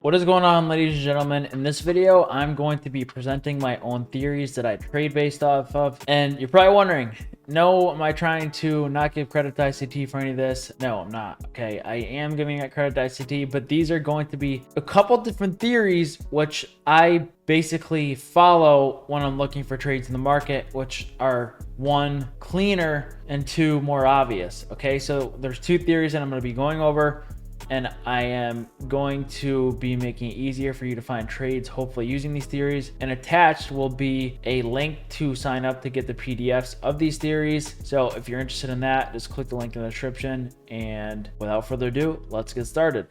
What is going on, ladies and gentlemen? In this video, I'm going to be presenting my own theories that I trade based off of. And you're probably wondering, no, am I trying to not give credit to ICT for any of this? No, I'm not. Okay, I am giving that credit to ICT, but these are going to be a couple different theories, which I basically follow when I'm looking for trades in the market, which are one, cleaner, and two, more obvious. Okay, so there's two theories that I'm going to be going over, and I am going to be making it easier for you to find trades, hopefully using these theories. And attached will be a link to sign up to get the PDFs of these theories. So if you're interested in that, just click the link in the description. And without further ado, let's get started.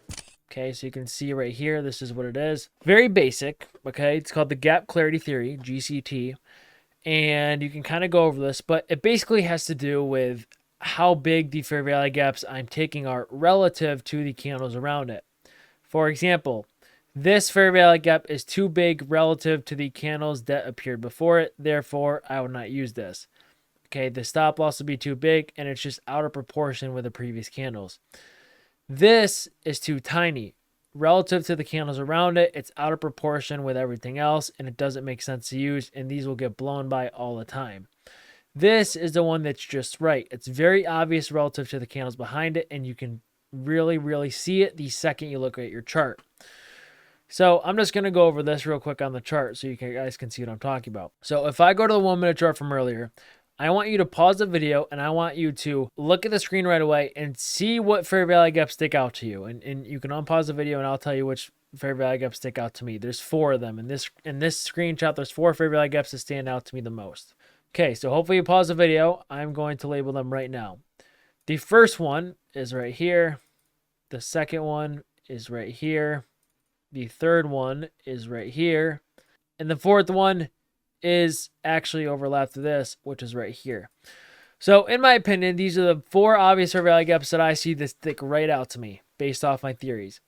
Okay, so you can see right here, this is what it is. Very basic, okay? It's called the Gap Clarity Theory, GCT. And you can kind of go over this, but it basically has to do with how big the fair value gaps I'm taking are relative to the candles around it. For example, this fair value gap is too big relative to the candles that appeared before it. Therefore, I would not use this. Okay, the stop loss would be too big and it's just out of proportion with the previous candles. This is too tiny. Relative to the candles around it, it's out of proportion with everything else and it doesn't make sense to use, and these will get blown by all the time. This is the one that's just right. It's very obvious relative to the candles behind it, and you can really see it the second you look at your chart. So I'm just going to go over this real quick on the chart so you guys can see what I'm talking about. So if I go to the 1 minute chart from earlier, I want you to pause the video and I want you to look at the screen right away and see what fair value gaps stick out to you. And you can unpause the video and I'll tell you which fair value gaps stick out to me. There's 4 of them. In this screenshot, there's 4 fair value gaps that stand out to me the most. Okay, so hopefully you pause the video. I'm going to label them right now. The first one is right here. The second one is right here. The third one is right here. And the fourth one is actually overlapped to this, which is right here. So in my opinion, these are the 4 obvious fair value gaps that I see that stick right out to me based off my theories.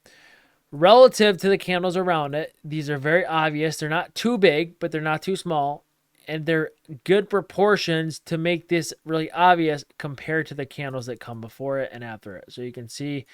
Relative to the candles around it, these are very obvious. They're not too big, but they're not too small. And they're good proportions to make this really obvious compared to the candles that come before it and after it. So you can see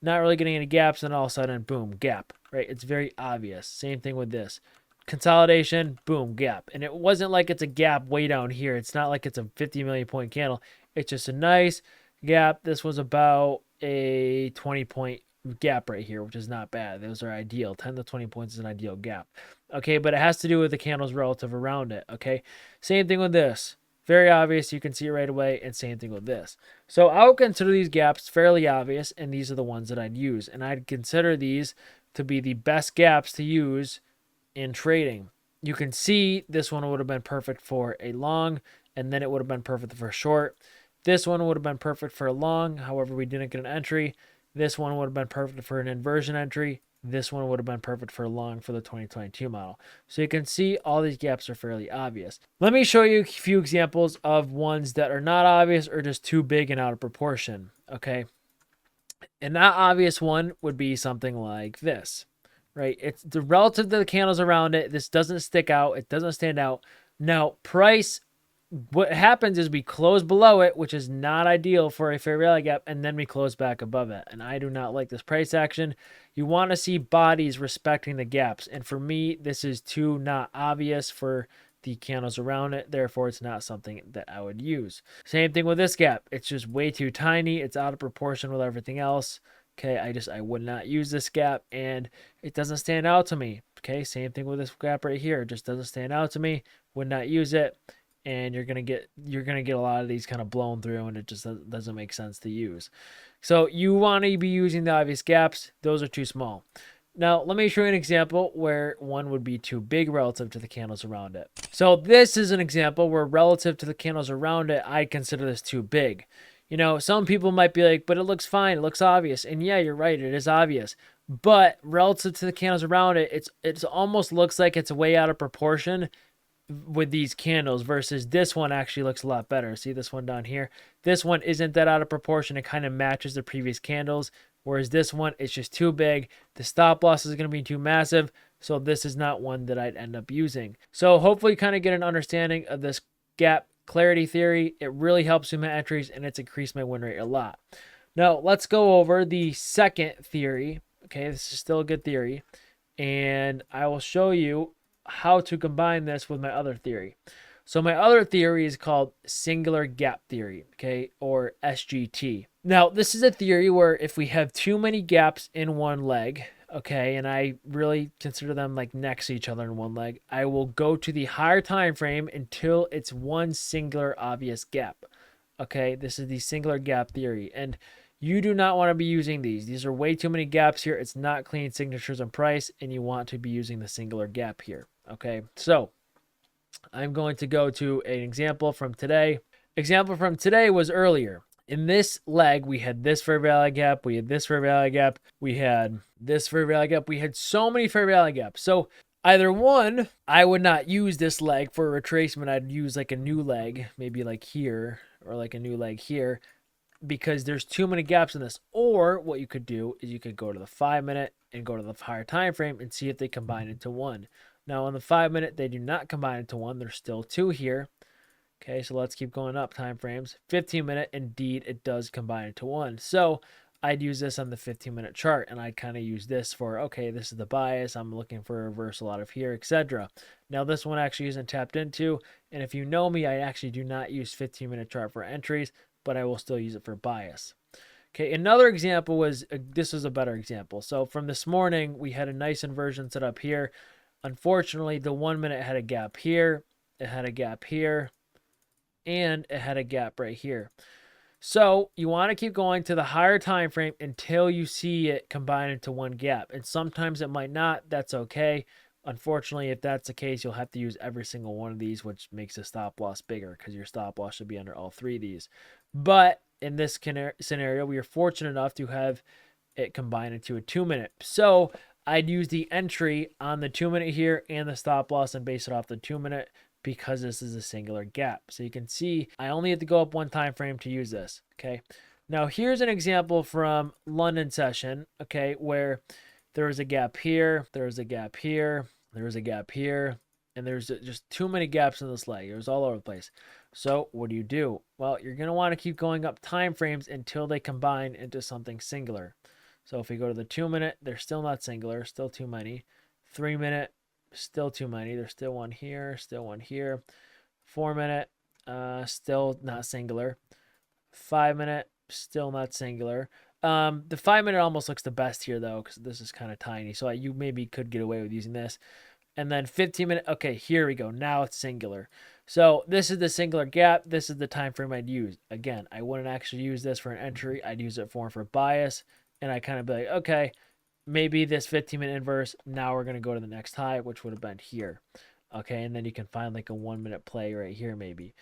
not really getting any gaps, and all of a sudden, boom, gap, right? It's very obvious. Same thing with this. Consolidation, boom, gap. And it wasn't like it's a gap way down here. It's not like it's a 50 million point candle. It's just a nice gap. This was about a 20 point gap right here, which is not bad. Those are ideal. 10 to 20 points is an ideal gap. Okay, but it has to do with the candles relative around it. Okay, same thing with this. Very obvious. You can see it right away. And same thing with this. So I would consider these gaps fairly obvious, and these are the ones that I'd use. And I'd consider these to be the best gaps to use in trading. You can see this one would have been perfect for a long, and then it would have been perfect for a short. This one would have been perfect for a long. However, we didn't get an entry. This one would have been perfect for an inversion entry. This one would have been perfect for a long for the 2022 model. So you can see all these gaps are fairly obvious. Let me show you a few examples of ones that are not obvious or just too big and out of proportion. Okay. And that obvious one would be something like this, right? It's the relative to the candles around it. This doesn't stick out. It doesn't stand out. Now, price, what happens is we close below it, which is not ideal for a fair value gap, and then we close back above it. And I do not like this price action. You want to see bodies respecting the gaps. And for me, this is too not obvious for the candles around it. Therefore, it's not something that I would use. Same thing with this gap. It's just way too tiny. It's out of proportion with everything else. Okay, I would not use this gap, and it doesn't stand out to me. Okay, same thing with this gap right here. It just doesn't stand out to me. Would not use it. And you're gonna get a lot of these kind of blown through, and it just doesn't make sense to use. So you want to be using the obvious gaps. Those are too small. Now let me show you an example where one would be too big relative to the candles around it. So this is an example where relative to the candles around it, I consider this too big. You know, some people might be like, but it looks fine, it looks obvious. And yeah, you're right, it is obvious. But relative to the candles around it, it's almost looks like it's way out of proportion with these candles, versus this one actually looks a lot better. See this one down here? This one isn't that out of proportion. It kind of matches the previous candles, whereas this one is just too big. The stop loss is going to be too massive, so this is not one that I'd end up using. So hopefully you kind of get an understanding of this gap clarity theory. It really helps with my entries, and it's increased my win rate a lot. Now let's go over the second theory. Okay, this is still a good theory. and I will show you how to combine this with my other theory. So my other theory is called singular gap theory, okay, or SGT. Now, this is a theory where if we have too many gaps in one leg, okay, and I really consider them like next to each other in one leg, I will go to the higher time frame until it's one singular obvious gap. Okay, this is the singular gap theory, and you do not want to be using these. These are way too many gaps here. It's not clean signatures and price, and you want to be using the singular gap here. Okay, so I'm going to go to an example from today. Example from today was earlier. In this leg, we had this fair value gap, we had this fair value gap, we had this fair value gap, we had so many fair value gaps. So either one, I would not use this leg for a retracement. I'd use like a new leg, maybe like here, or like a new leg here, because there's too many gaps in this. Or what you could do is you could go to the 5 minute and go to the higher time frame and see if they combine into one. Now on the 5 minute, they do not combine into one. There's still two here. Okay, so let's keep going up time frames. 15 minute, indeed, it does combine into one. So I'd use this on the 15-minute chart, and I'd kind of use this for, okay, this is the bias. I'm looking for a reversal out of here, etc. Now this one actually isn't tapped into, and if you know me, I actually do not use 15-minute chart for entries, but I will still use it for bias. Okay, another example was, this is a better example. So from this morning, we had a nice inversion set up here. Unfortunately, the 1 minute had a gap here, it had a gap here, and it had a gap right here. So you want to keep going to the higher time frame until you see it combine into one gap. And sometimes it might not. That's okay. Unfortunately, if that's the case, you'll have to use every single one of these, which makes the stop loss bigger because your stop loss should be under all three of these. But in this scenario, we are fortunate enough to have it combine into a 2 minute. So I'd use the entry on the 2 minute here and the stop loss and base it off the 2 minute, because this is a singular gap. So you can see I only have to go up one time frame to use this. Okay. Now here's an example from London session, okay, where there was a gap here, there was a gap here, there was a gap here, and there's just too many gaps in this leg. It was all over the place. So what do? Well, you're going to want to keep going up time frames until they combine into something singular. So if we go to the 2 minute, they're still not singular, still too many. 3 minute, still too many. There's still one here, still one here. 4 minute, still not singular. 5 minute, still not singular. The 5 minute almost looks the best here though, because this is kind of tiny. So you maybe could get away with using this. And then 15 minute, okay, here we go. Now it's singular. So this is the singular gap. This is the time frame I'd use. Again, I wouldn't actually use this for an entry. I'd use it for bias. And I kind of be like, okay, maybe this 15-minute inverse, now we're going to go to the next high, which would have been here. Okay, and then you can find like a 1 minute play right here maybe.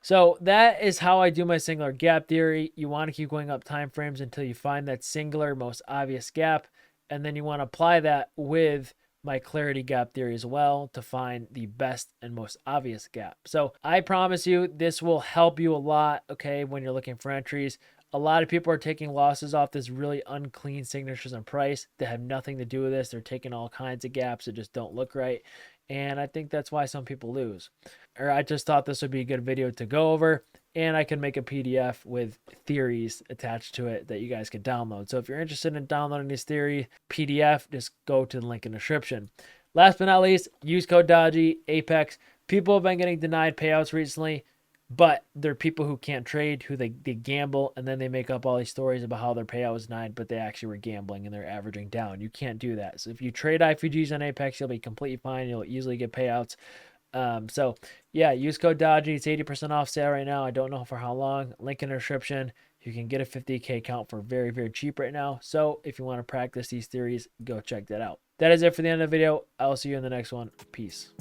So that is how I do my singular gap theory. You want to keep going up time frames until you find that singular most obvious gap, and then you want to apply that with my clarity gap theory as well to find the best and most obvious gap. So I promise you this will help you a lot, okay, when you're looking for entries. A lot of people are taking losses off this really unclean signatures and price that have nothing to do with this. They're taking all kinds of gaps that just don't look right. And I think that's why some people lose. Or I just thought this would be a good video to go over. And I can make a PDF with theories attached to it that you guys can download. So if you're interested in downloading this theory PDF, just go to the link in the description. Last but not least, use code Dodgy, Apex. People have been getting denied payouts recently. But they're people who can't trade, who they gamble, and then they make up all these stories about how their payout was denied, but they actually were gambling and they're averaging down. You can't do that. So if you trade IFUGs on Apex, you'll be completely fine. You'll easily get payouts. So yeah, use code Dodgy. It's 80% off sale right now. I don't know for how long. Link in the description. You can get a 50K account for very, very cheap right now. So if you want to practice these theories, go check that out. That is it for the end of the video. I'll see you in the next one. Peace.